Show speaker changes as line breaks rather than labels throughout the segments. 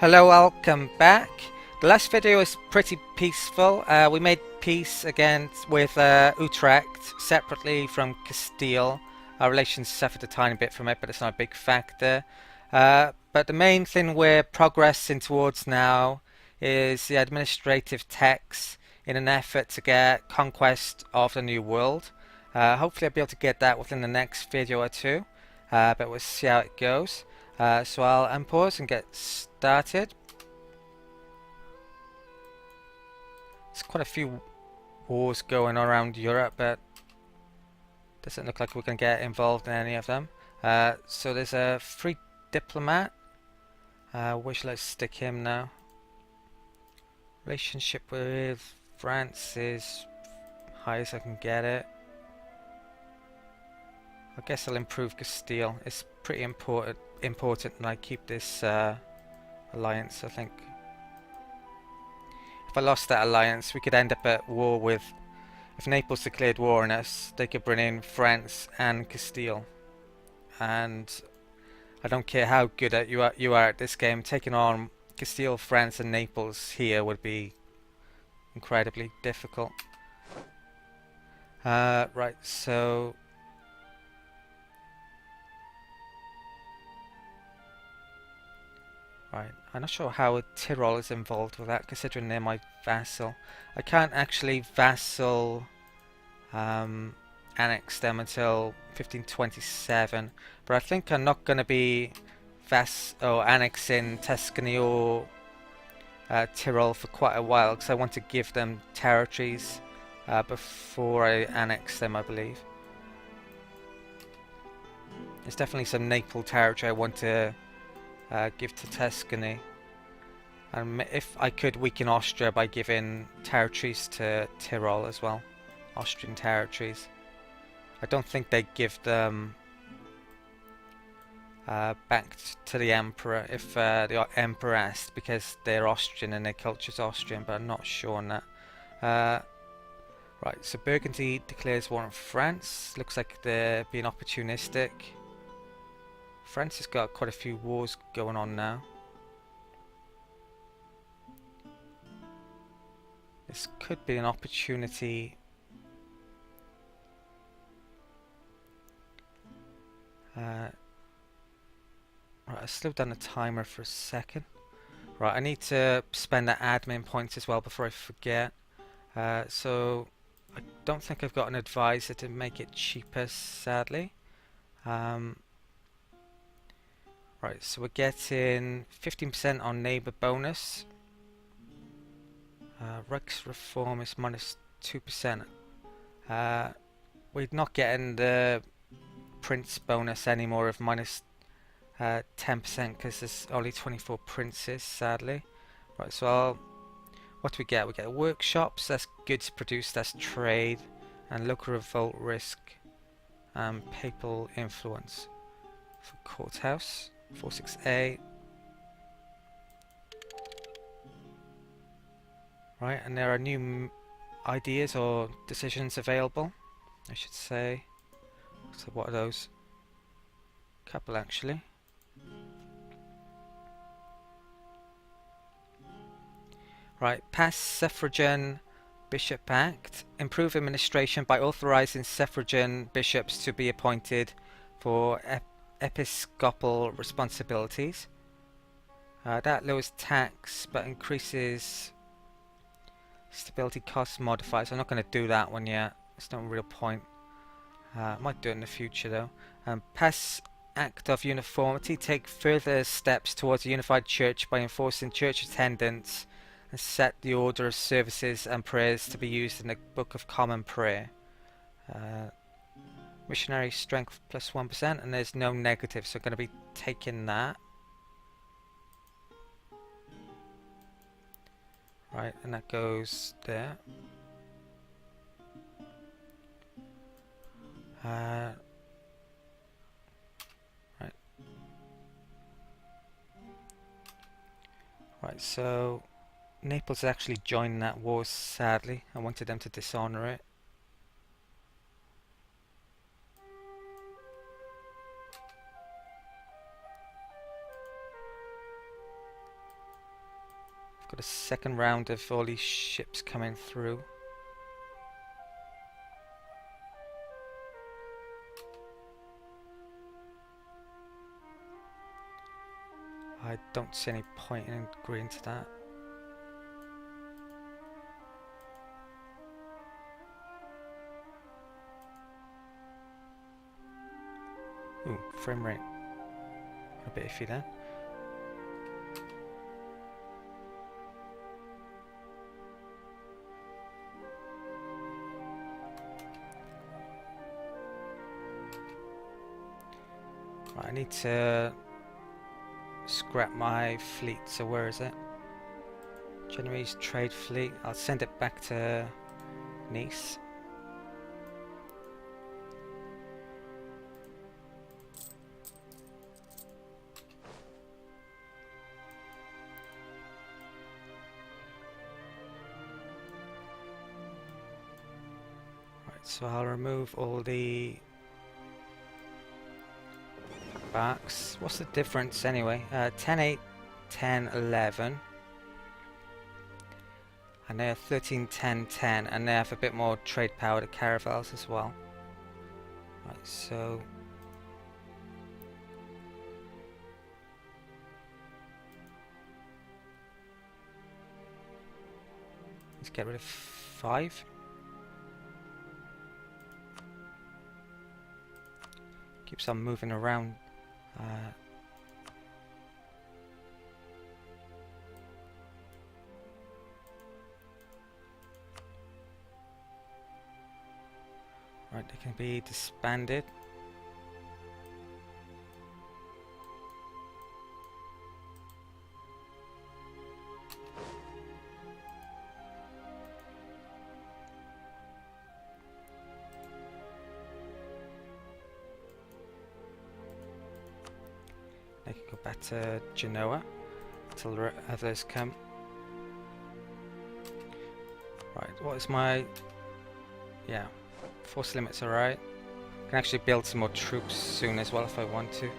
Hello, welcome back. The last video was pretty peaceful. We made peace again with Utrecht separately from Castile. Our relations suffered a tiny bit from it, but it's not a big factor. But the main thing we're progressing towards now is the administrative tax in an effort to get conquest of the New World. Hopefully I'll be able to get that within the next video or two, but we'll see how it goes. So I'll unpause and get started. There's quite a few wars going on around Europe, but doesn't look like we're going to get involved in any of them. So there's a free diplomat. Where shall I stick him now? Relationship with France is high as I can get it. I guess I'll improve Castile. It's pretty important that I keep this alliance, I think. If I lost that alliance, we could end up at war with... If Naples declared war on us, they could bring in France and Castile. And I don't care how good at you are at this game, taking on Castile, France and Naples here would be incredibly difficult. Right, so... Right, I'm not sure how Tyrol is involved with that, considering they're my vassal. I can't actually vassal annex them until 1527, but I think I'm not going to be annexing Tuscany or Tyrol for quite a while, because I want to give them territories before I annex them, I believe. There's definitely some Naples territory I want to give to Tuscany, and if I could weaken Austria by giving territories to Tyrol as well, Austrian territories. I don't think they give them back to the Emperor if the Emperor asked, because they're Austrian and their culture's Austrian, but I'm not sure on that. Right, so Burgundy declares war on France. Looks like they're being opportunistic. France has got quite a few wars going on now. This could be an opportunity. Right, I'll slow down the timer for a second. Right, I need to spend that admin points as well before I forget. So I don't think I've got an advisor to make it cheaper, sadly. Right, so we're getting 15% on neighbour bonus. Rex reform is minus 2%. We're not getting the prince bonus anymore of minus 10% because there's only 24 princes, sadly. Right, so what do we get? We get workshops, that's goods produced, that's trade, and local revolt risk, and papal influence for courthouse. 46A. Right, and there are new ideas or decisions available, I should say. So what are those? Couple actually. Right, pass suffragan bishop act. Improve administration by authorizing suffragan bishops to be appointed for episcopal responsibilities. That lowers tax but increases stability cost modifiers. I'm not going to do that one yet. It's no real point. I might do it in the future though. Pass Act of Uniformity. Take further steps towards a unified church by enforcing church attendance and set the order of services and prayers to be used in the Book of Common Prayer. Missionary strength plus 1%, and there's no negative, so I'm going to be taking that. Right, and that goes there. Right. Right, so Naples actually joined that war, sadly. I wanted them to dishonor it. Got a second round of all these ships coming through. I don't see any point in agreeing to that. Ooh, frame rate. A bit iffy then. Right, I need to scrap my fleet, so where is it? Genoese trade fleet. I'll send it back to Nice. Right, so I'll remove all the barks. What's the difference anyway? 10, 8, 10, 11. And they're 13, 10, 10, and they have a bit more trade power to caravels as well. Right, so let's get rid of 5. Keeps on moving around. Right, they can be disbanded. They can go back to Genoa until the others come. Right, what is my... yeah, force limits are right. I can actually build some more troops soon as well if I want to.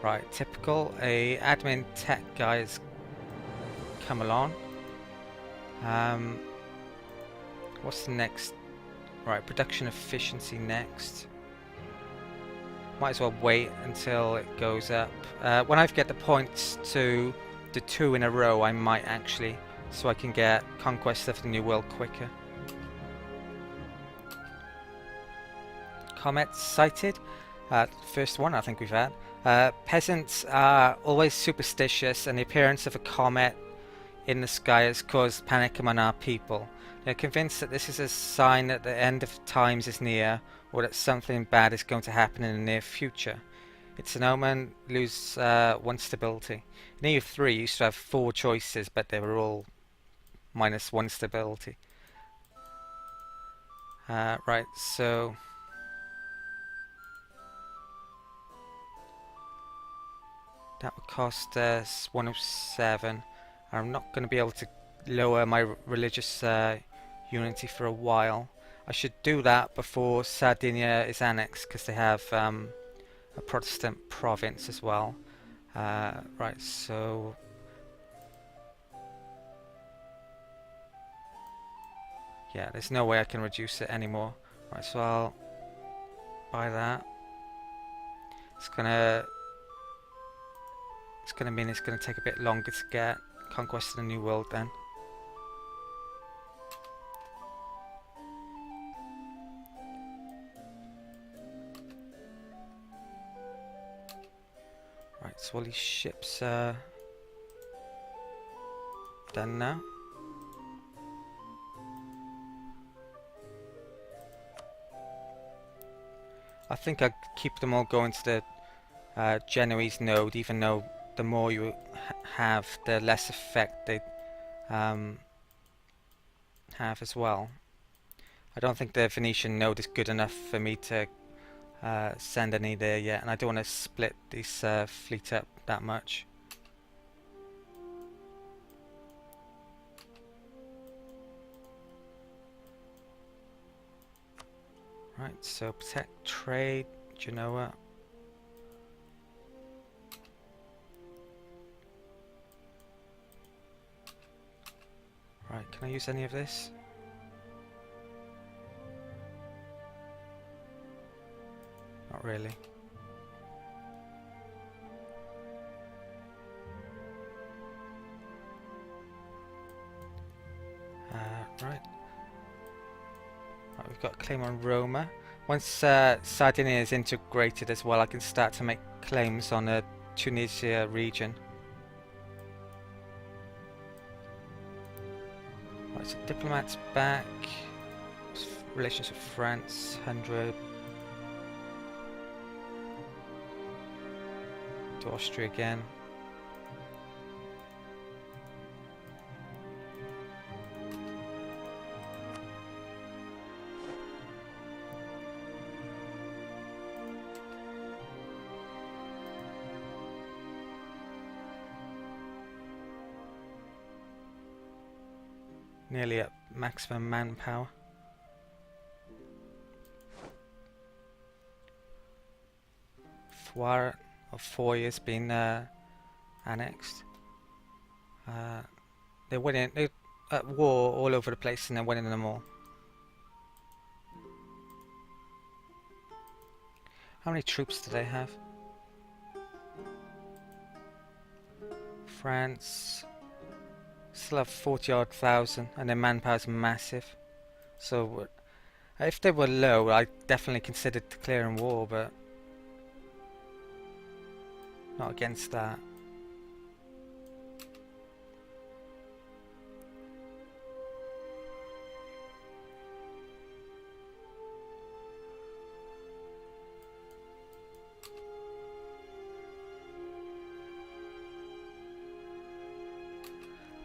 Right, typical. A admin tech guy has come along. What's the next? Right, production efficiency next. Might as well wait until it goes up. When I get the points to the 2 in a row, I might actually, so I can get Conquest of the New World quicker. Comet sighted. First one I think we've had. Peasants are always superstitious, and the appearance of a comet in the sky has caused panic among our people. They're convinced that this is a sign that the end of times is near, or that something bad is going to happen in the near future. It's an omen, lose 1 stability. In EU3 you used to have 4 choices, but they were all -1 stability. Right, so that would cost us 107. I'm not going to be able to lower my religious unity for a while. I should do that before Sardinia is annexed, because they have a Protestant province as well. Right, so yeah, there's no way I can reduce it anymore. Right, so I'll buy that. It's gonna mean it's gonna take a bit longer to get Conquest of the New World then. Right, so all these ships are done now. I think I'd keep them all going to the Genoese node, even though the more you have, the less effect they have as well. I don't think the Venetian node is good enough for me to send any there yet, and I don't want to split this fleet up that much. Right, so protect trade, Genoa. Right, can I use any of this? Not really. Right. Right, we've got a claim on Roma. Once Sardinia is integrated as well, I can start to make claims on the Tunisia region. Right, so diplomats back. Relations with France, 100. To Austria again. Nearly at maximum manpower. Four years been annexed. They're winning. They're at war all over the place, and they're winning them all. How many troops do they have? France still have 40-odd thousand, and their manpower's massive. So if they were low, I'd definitely consider declaring war, but not against that.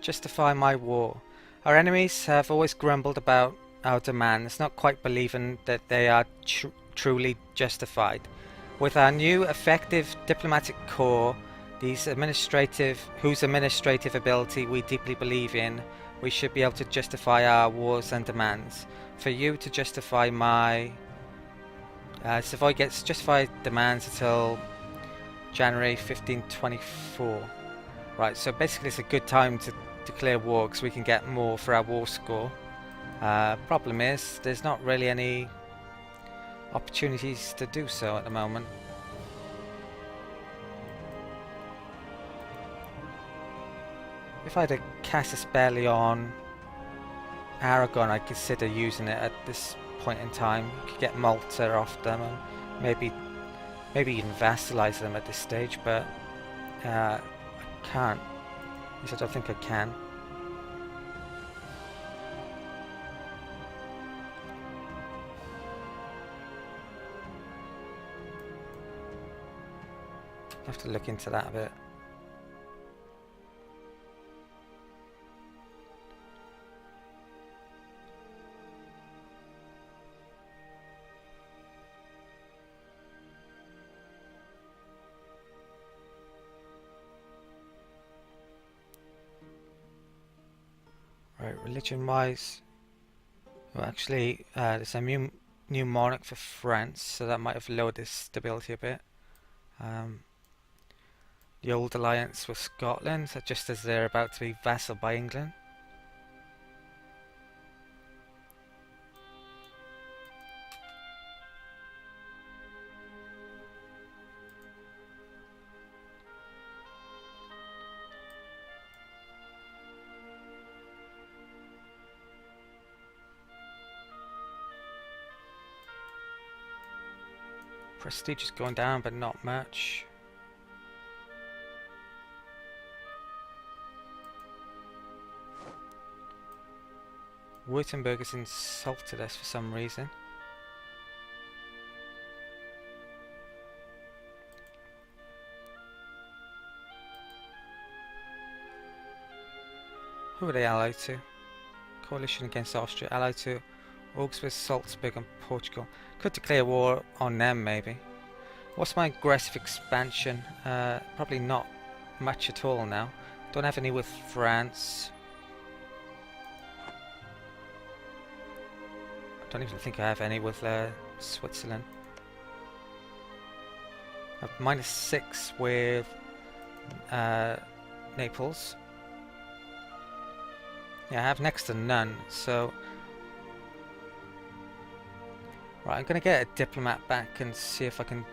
Justify my war. Our enemies have always grumbled about our demands, not quite believing that they are truly justified. With our new effective diplomatic corps, whose administrative ability we deeply believe in, we should be able to justify our wars and demands. For you to justify my... Savoy gets justified demands until January 1524. Right, so basically it's a good time to declare war because we can get more for our war score. Problem is, there's not really any opportunities to do so at the moment. If I had a casus belli on Aragon, I'd consider using it at this point in time. You could get Malta off them and maybe even vassalize them at this stage, but I can't. At least I don't think I can. I have to look into that a bit. Right, religion-wise, well, actually, there's a new monarch for France, so that might have lowered this stability a bit. The old alliance with Scotland, so just as they're about to be vassaled by England. Prestige is going down, but not much. Württemberg has insulted us for some reason. Who are they allied to? Coalition against Austria, allied to Augsburg, Salzburg and Portugal. Could declare war on them maybe. What's my aggressive expansion? Probably not much at all now. Don't have any with France. I don't even think I have any with Switzerland. I have -6 with Naples. Yeah, I have next to none, so... Right, I'm gonna get a diplomat back and see if I can...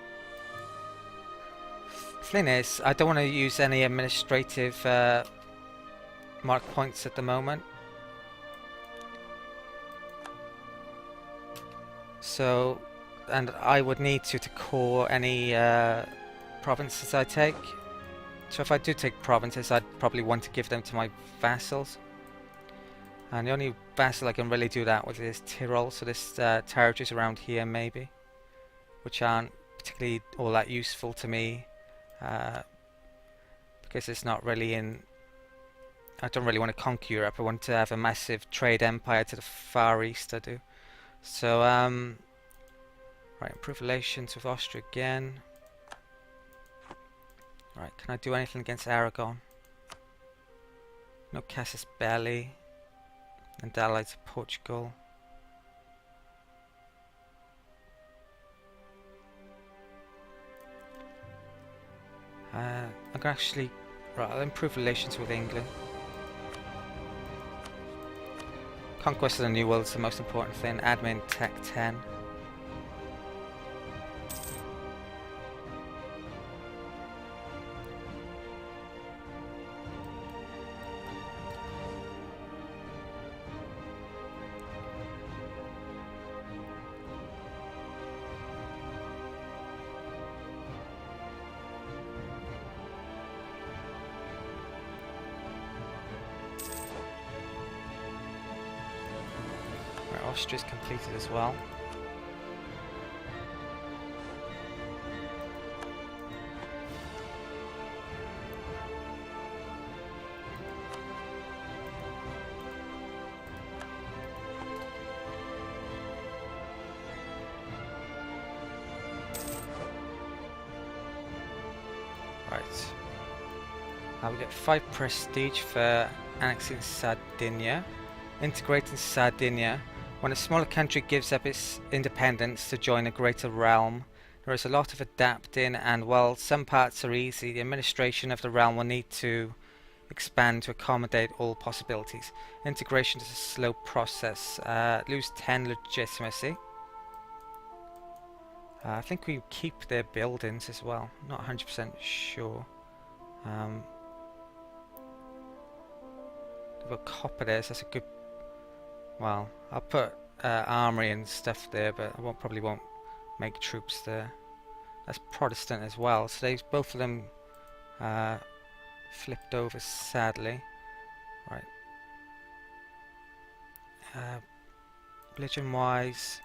Thing is, I don't want to use any administrative mark points at the moment. So, and I would need to core any provinces I take. So if I do take provinces, I'd probably want to give them to my vassals. And the only vassal I can really do that with is Tyrol, so this territories around here maybe, which aren't particularly all that useful to me, because it's not really in... I don't really want to conquer Europe, I want to have a massive trade empire to the far east, I do. So, right, improve relations with Austria again. Right, can I do anything against Aragon? No casus belli. And allied to Portugal. I'm gonna actually... Right, I'll improve relations with England. Conquest of the New World is the most important thing. Admin Tech 10. Austria's completed as well. Right. We get 5 prestige for annexing Sardinia. Integrating Sardinia. When a smaller country gives up its independence to join a greater realm, there is a lot of adapting, and while some parts are easy, the administration of the realm will need to expand to accommodate all possibilities. Integration is a slow process. Lose 10 legitimacy. I think we keep their buildings as well. Not 100% sure. They've got copper there, so that's a good... Well, I'll put armory and stuff there, but I probably won't make troops there. That's Protestant as well, so both of them flipped over, sadly. Right. Religion-wise,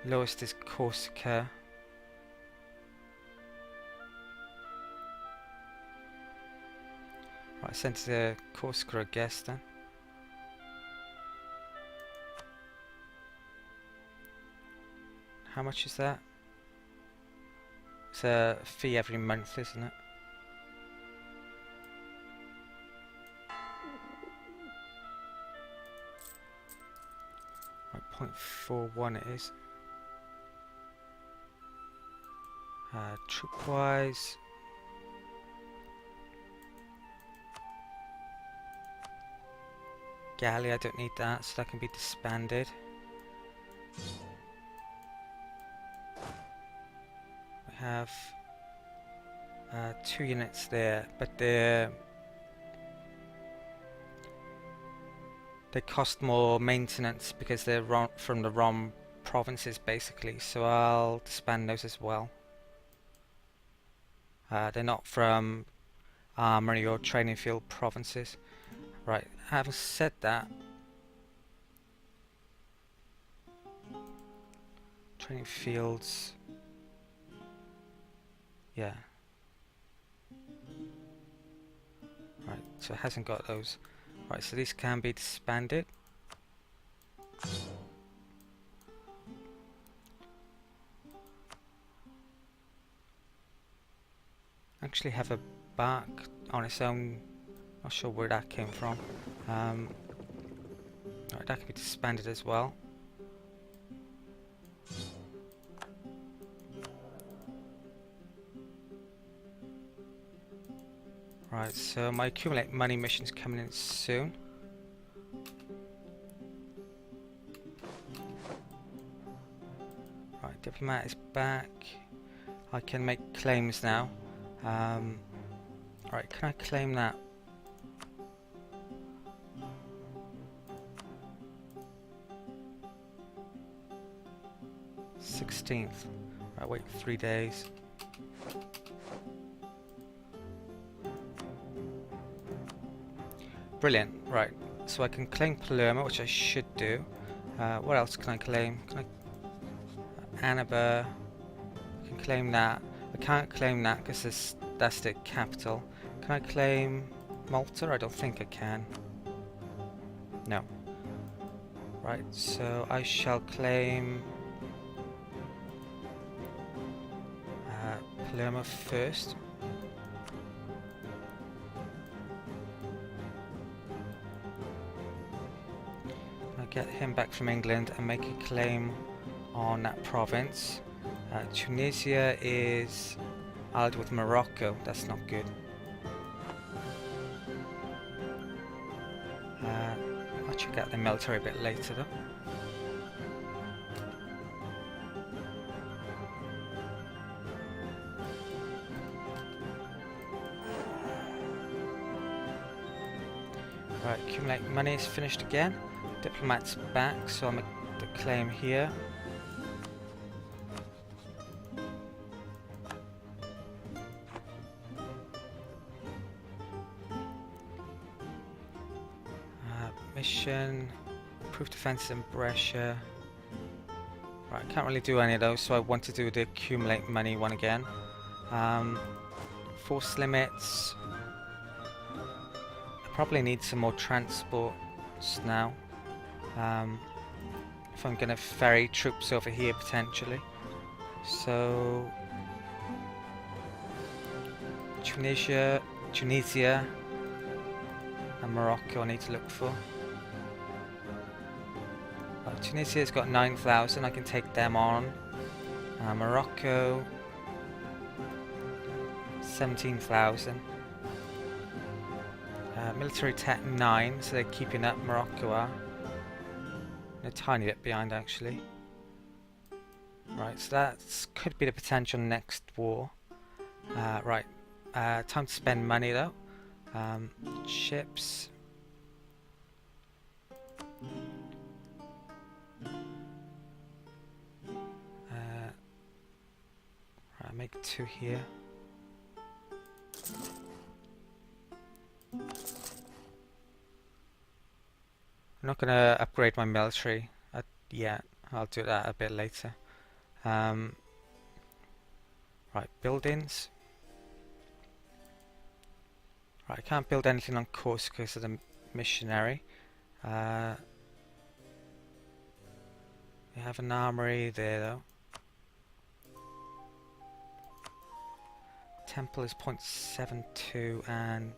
lowest is Corsica. Right, send to Corsica, I guess, then. How much is that? It's a fee every month, isn't it? Right, 0.41 it is. Troop-wise, galley, I don't need that, so that can be disbanded. We have 2 units there, but they cost more maintenance because they're from the wrong provinces, basically, so I'll disband those as well. They're not from armory or training field provinces. Right, having said that, training fields, yeah. Right, so it hasn't got those. Right, so these can be disbanded. Actually have a bark on its own. Not sure where that came from. Right, that can be disbanded as well. Right, so my accumulate money mission's coming in soon. Right, diplomat is back. I can make claims now. Right, can I claim that? $16th. Right, wait 3 days. Brilliant. Right, so I can claim Palermo, which I should do. What else can I claim? Annaba. I can claim that. I can't claim that because that's the capital. Can I claim Malta? I don't think I can. No. Right, so I shall claim Palermo first. I'll get him back from England and make a claim on that province. Tunisia is allied with Morocco. That's not good. I'll check out the military a bit later though. Right, accumulate money is finished again. Diplomat's back, so I'll make the claim here. Mission, improve defense in Brescia. Right, I can't really do any of those, so I want to do the accumulate money one again. Force limits. I probably need some more transports now. If I'm going to ferry troops over here potentially. So Tunisia and Morocco I need to look for. Tunisia's got 9,000, I can take them on. Morocco 17,000. Military tech 9, so they're keeping up. Morocco are a tiny bit behind actually. Right, so that could be the potential next war. Right, time to spend money though. Ships. Right, make 2 here. I'm not going to upgrade my military yet. I'll do that a bit later. Right, buildings. Right, I can't build anything on Corsica because of the missionary. We have an armory there though. Temple is 0.72 and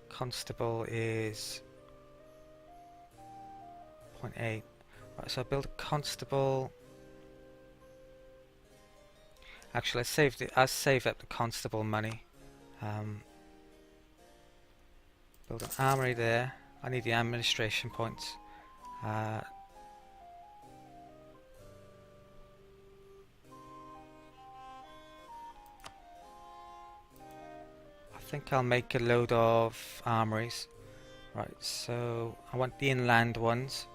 constable is 0.8. Right, so I build a constable. Actually, I'll save up the constable money. Build an armory there. I need the administration points. I think I'll make a load of armories. Right, so I want the inland ones.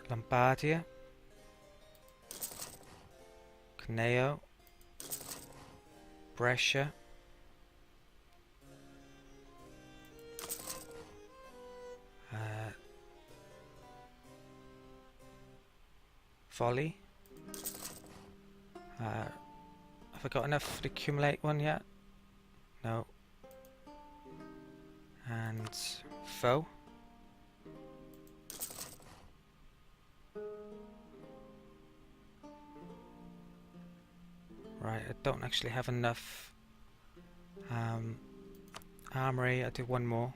Lombardia, Cuneo, Brescia, Volley. Have I got enough to accumulate one yet? No. And Foe. Right, I don't actually have enough armory. I'll do one more.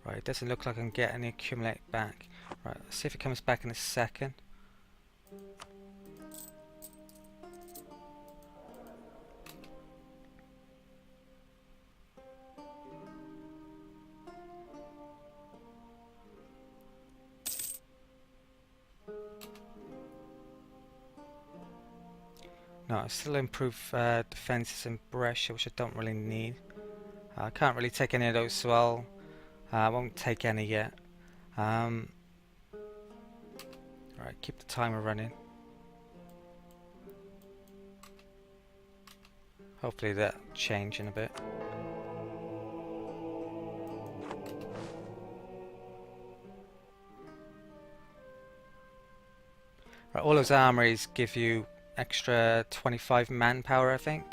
Right, it doesn't look like I can get any accumulate back. Right, let's see if it comes back in a second. No, I still improve defences in Brescia, which I don't really need. I can't really take any of those, so I won't take any yet. Right, keep the timer running. Hopefully that'll change in a bit. Right, all those armories give you extra 25 manpower, I think.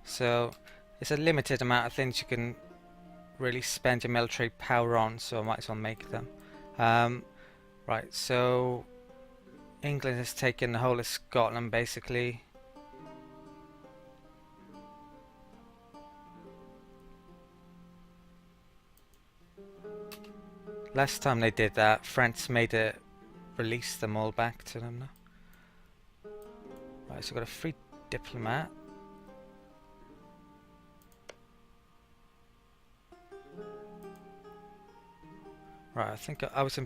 So it's a limited amount of things you can really spend your military power on, so I might as well make them. Right, so England has taken the whole of Scotland basically. Last time they did that, France made it release them all back to them now. Right, so we've got a free diplomat. Right, I think I was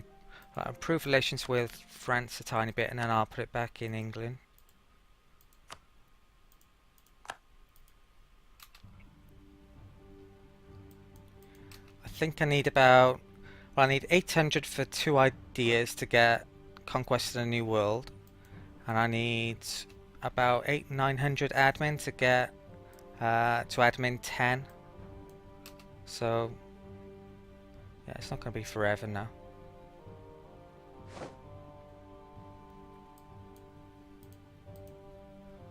improve relations with France a tiny bit, and then I'll put it back in England. I think I need about, well, I need 800 for 2 ideas to get Conquest of the New World, and I need about 900 admin to get to admin 10. So yeah, it's not going to be forever now.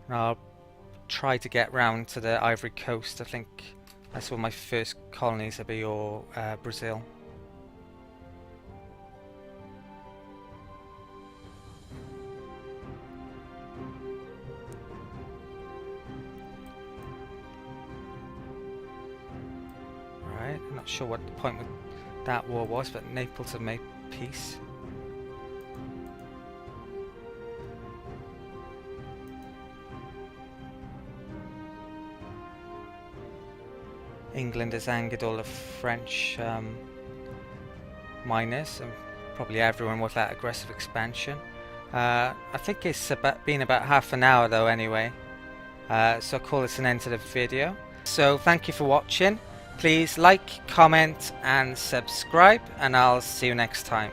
And I'll try to get round to the Ivory Coast. I think that's where my first colonies will be, or Brazil. Right, I'm not sure what the point with that war was, but Naples have made peace. England has angered all the French miners and probably everyone with that aggressive expansion. I think it's been about half an hour though anyway, so I'll call this an end to the video. So thank you for watching. Please like, comment and subscribe, and I'll see you next time.